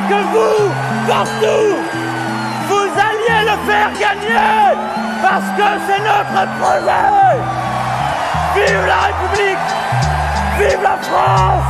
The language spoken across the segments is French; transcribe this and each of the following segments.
que vous, partout, vous alliez le faire gagner, parce que c'est notre projet. Vive la République, vive la France.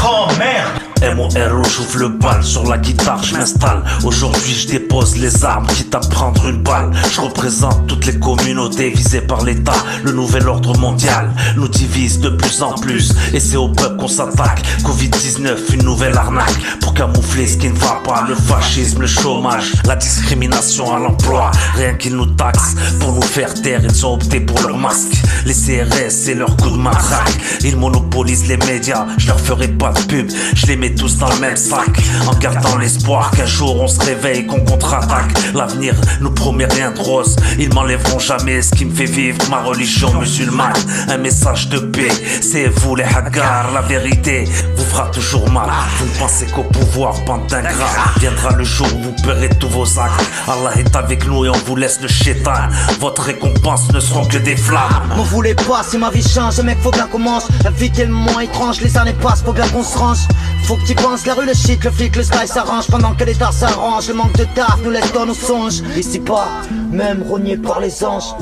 Oh merde. M.O.R.O. j'ouvre le bal, sur la guitare je m'installe. Aujourd'hui je dépose les armes, quitte à prendre une balle. Je représente toutes les communautés visées par l'État. Le nouvel ordre mondial nous divise de plus en plus, et c'est au peuple qu'on s'attaque. Covid-19, une nouvelle arnaque pour camoufler ce qui ne va pas. Le fascisme, le chômage, la discrimination à l'emploi. Rien qu'ils nous taxent pour nous faire taire, ils ont opté pour leur masque. Les CRS et leur coup de matraque, ils monopolisent les médias, je leur ferai pas de pub. Je les mets tous dans le même sac, en gardant l'espoir qu'un jour on se réveille, qu'on contre-attaque. L'avenir nous promet rien de rose, ils m'enlèveront jamais ce qui me fait vivre ma religion musulmane. Un message de paix, c'est vous les haggars. La vérité vous fera toujours mal. Vous ne pensez qu'au pouvoir, bande d'ingrats. Viendra le jour où vous paierez tous vos actes. Allah est avec nous et on vous laisse le chétan. Votre récompense ne seront que des flammes. M'en voulez pas si ma vie change, mec faut bien qu'on mange. La vie tellement étrange, les années passent, faut bien qu'on se range. Faut que t'y penses, la rue, le shit, le flic, le sky s'arrange. Pendant que l'État s'arrange, le manque de taf nous laisse dans nos songes. Ici pas, même rogné par les anges.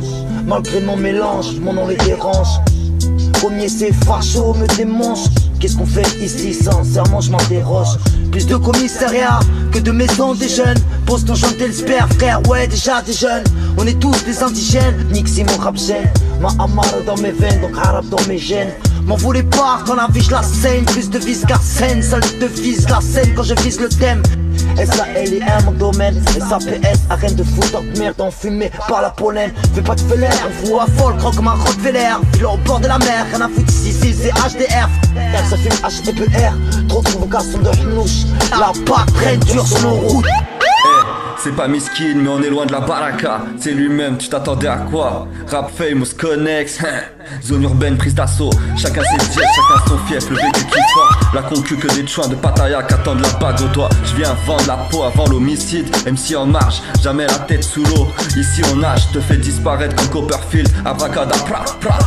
Malgré mon mélange, mon nom les dérange. Premier c'est facho, me démange. Qu'est-ce qu'on fait ici, sincèrement je m'interroge. Plus de commissariats que de maisons des jeunes. Pose ton chanter le sper, frère, ouais déjà des jeunes. On est tous des indigènes, Nixi mon rap gêne. Ma amara dans mes veines, donc arabe dans mes gènes. M'en voulez pas quand la vie je la saigne. Plus de vis qu'Arsène, seule devise la scène quand je vise le thème. S-A-L-I-M mon domaine, S-A-P-S, arène de foot en merde enfumée par la pollen. Fais pas de felaire, on vous affole, croque comme un Rottweiler. Villa au bord de la mer, rien à foutre ici, c'est HDR. R ça fume H et P R, trop de convocations de hnouche. La patte traîne dure sur nos routes. C'est pas Miskin mais on est loin de la baraka. C'est lui-même, tu t'attendais à quoi? Rap famous, connex, zone urbaine prise d'assaut. Chacun ses diètes, chacun son fief, le vécu qui sort. La concu que des chouins de Pattaya qui attendent la bague au doigt. Je viens vendre la peau avant l'homicide. MC en marche, jamais la tête sous l'eau. Ici on nage, te fait disparaître comme Copperfield. Abracadabra,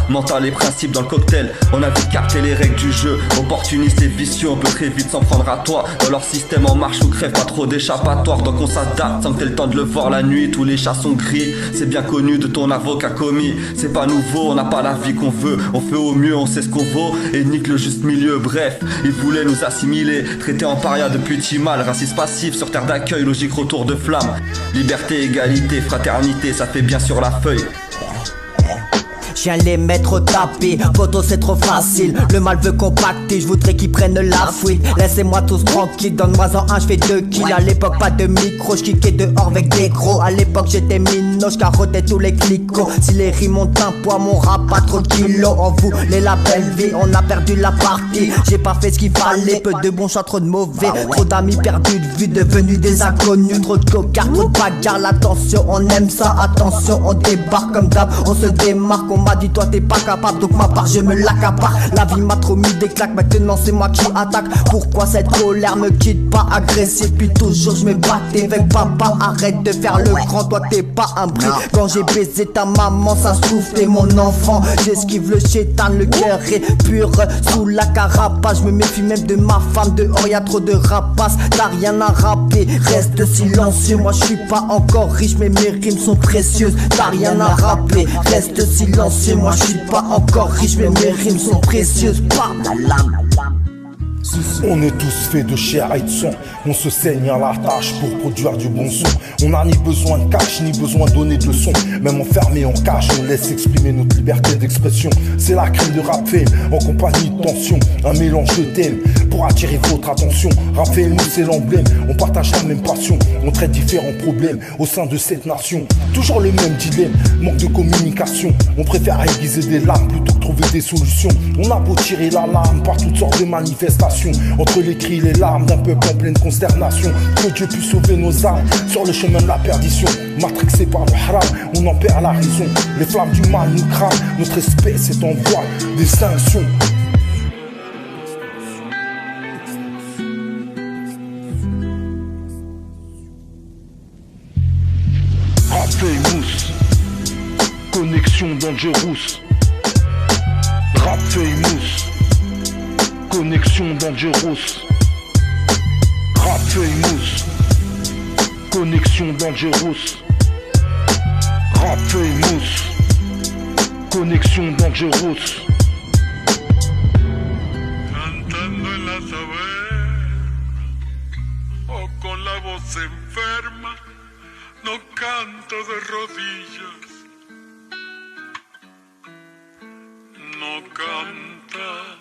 mental et principe dans le cocktail. On a vite capté les règles du jeu. Opportuniste et vicieux, on peut très vite s'en prendre à toi. Dans leur système en marche ou crève, pas trop d'échappatoire. Donc on s'adapte sans que t'aies le temps de le voir la nuit. Tous les chats sont gris, c'est bien connu de ton avocat commis. C'est pas nouveau, on n'a pas la vie qu'on veut. On fait au mieux, on sait ce qu'on vaut et nique le juste milieu. Bref, ils voulaient nous assimiler, traités en paria de petit mal. Racisme passif sur terre d'accueil, logique retour de flamme. Liberté, égalité, fraternité, ça fait bien sur la feuille. Je viens les mettre au tapis, photo c'est trop facile. Le mal veut compacter, je voudrais qu'ils prennent la fuite. Laissez-moi tous tranquille, donne-moi en un, je fais 2 kills. À l'époque pas de micro, je kickais dehors avec des gros. À l'époque j'étais minot, je carottais tous les clicots. Si les rimes ont un poids, mon rap pas trop de kilos. En vous, les labels vie, on a perdu la partie. J'ai pas fait ce qu'il fallait, peu de bons choix, trop de mauvais. Trop d'amis perdus de vue, devenus des inconnus. Trop de cocards, trop de bagarres, l'attention, on aime ça. Attention, on débarque comme d'hab, on se démarque. On m'a dit toi t'es pas capable, donc ma part je me l'accapare. La vie m'a trop mis des claques, maintenant c'est moi qui attaque. Pourquoi cette colère me quitte pas agressif? Puis toujours je me battais avec papa. Arrête de faire le grand, toi t'es pas un bruit. Quand j'ai baisé ta maman, ça se trouve t'es mon enfant. J'esquive le chétan, le cœur est pur sous la carapace. Je me méfie même de ma femme, dehors y'a trop de rapaces. T'as rien à rapper, reste silencieux. Moi je suis pas encore riche mais mes rimes sont précieuses. T'as rien à rapper, reste silencieux. Moi je suis pas encore riche mais mes rimes sont précieuses. Bam, la lame. On est tous faits de chair et de sang. On se saigne à la tâche pour produire du bon son. On n'a ni besoin de cash, ni besoin de donner de leçons. Même enfermé en cage, on laisse exprimer notre liberté d'expression. C'est la crème de rap fame, en compagnie de tension. Un mélange de thèmes pour attirer votre attention. Rap fame, nous c'est l'emblème, on partage la même passion. On traite différents problèmes au sein de cette nation. Toujours le même dilemme, manque de communication. On préfère aiguiser des larmes plutôt que trouver des solutions. On a beau tirer l'alarme par toutes sortes de manifestations. Entre les cris et les larmes d'un peuple en pleine consternation. Que Dieu puisse sauver nos âmes sur le chemin de la perdition. Matrixé par le haram, on en perd la raison. Les flammes du mal nous crament, notre espèce est en voie d'extinction. Rap famous, connexion dangerous. Rap famous, connexion dangerous. Famous, connexion dangerous. Rap famous, connexión dangerous. Cantando en la taberna o con la voz enferma, no canto de rodillas, no canta